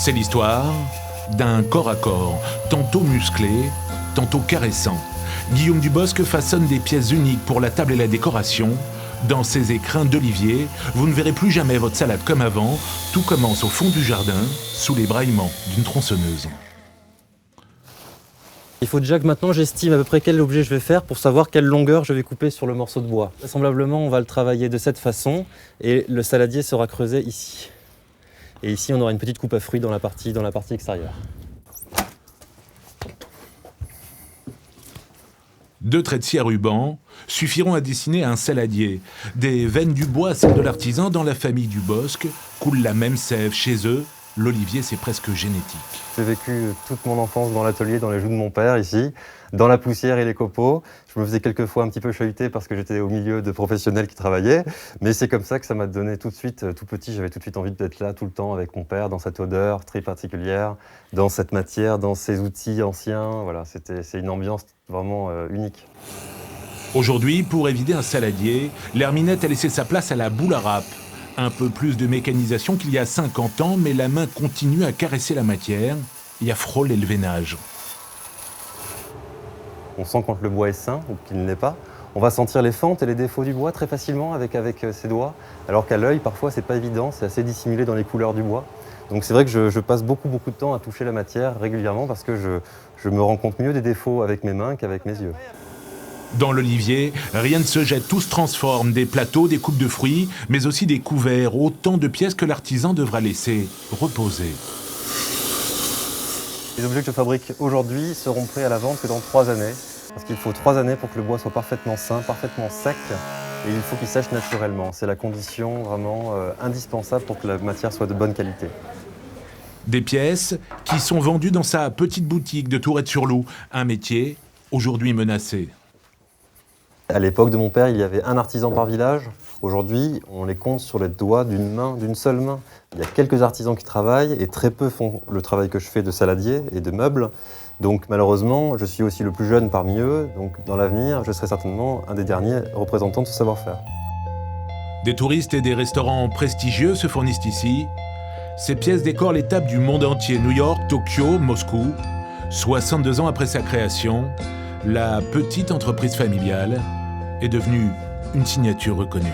C'est l'histoire d'un corps à corps, tantôt musclé, tantôt caressant. Guillaume Dubosc façonne des pièces uniques pour la table et la décoration. Dans ces écrins d'olivier, vous ne verrez plus jamais votre salade comme avant. Tout commence au fond du jardin, sous les braillements d'une tronçonneuse. Il faut déjà que maintenant j'estime à peu près quel objet je vais faire pour savoir quelle longueur je vais couper sur le morceau de bois. Vraisemblablement, on va le travailler de cette façon et le saladier sera creusé ici. Et ici, on aura une petite coupe à fruits dans la partie extérieure. 2 traits de scie à ruban suffiront à dessiner un saladier. Des veines du bois, celles de l'artisan, dans la famille Dubosc, coule la même sève chez eux. L'olivier, c'est presque génétique. J'ai vécu toute mon enfance dans l'atelier, dans les joues de mon père, ici, dans la poussière et les copeaux. Je me faisais quelquefois un petit peu chahuter parce que j'étais au milieu de professionnels qui travaillaient. Mais c'est comme ça que ça m'a donné tout de suite, tout petit, j'avais tout de suite envie d'être là tout le temps avec mon père, dans cette odeur très particulière, dans cette matière, dans ces outils anciens. Voilà, c'est une ambiance vraiment unique. Aujourd'hui, pour évider un saladier, l'herminette a laissé sa place à la boule à râpe. Un peu plus de mécanisation qu'il y a 50 ans, mais la main continue à caresser la matière et à frôler le veinage. On sent quand le bois est sain ou qu'il ne l'est pas. On va sentir les fentes et les défauts du bois très facilement avec ses doigts, alors qu'à l'œil, parfois, c'est pas évident, c'est assez dissimulé dans les couleurs du bois. Donc c'est vrai que je passe beaucoup de temps à toucher la matière régulièrement parce que je me rends compte mieux des défauts avec mes mains qu'avec mes yeux. Dans l'olivier, rien ne se jette, tout se transforme. Des plateaux, des coupes de fruits, mais aussi des couverts, autant de pièces que l'artisan devra laisser reposer. Les objets que je fabrique aujourd'hui seront prêts à la vente que dans 3 années. Parce qu'il faut 3 années pour que le bois soit parfaitement sain, parfaitement sec, et il faut qu'il sèche naturellement. C'est la condition vraiment indispensable pour que la matière soit de bonne qualité. Des pièces qui sont vendues dans sa petite boutique de Tourette-sur-Loup, un métier aujourd'hui menacé. À l'époque de mon père, il y avait un artisan par village. Aujourd'hui, on les compte sur les doigts d'une main, d'une seule main. Il y a quelques artisans qui travaillent et très peu font le travail que je fais de saladier et de meubles. Donc malheureusement, je suis aussi le plus jeune parmi eux. Donc dans l'avenir, je serai certainement un des derniers représentants de ce savoir-faire. Des touristes et des restaurants prestigieux se fournissent ici. Ces pièces décorent les tables du monde entier, New York, Tokyo, Moscou. 62 ans après sa création, la petite entreprise familiale est devenue une signature reconnue.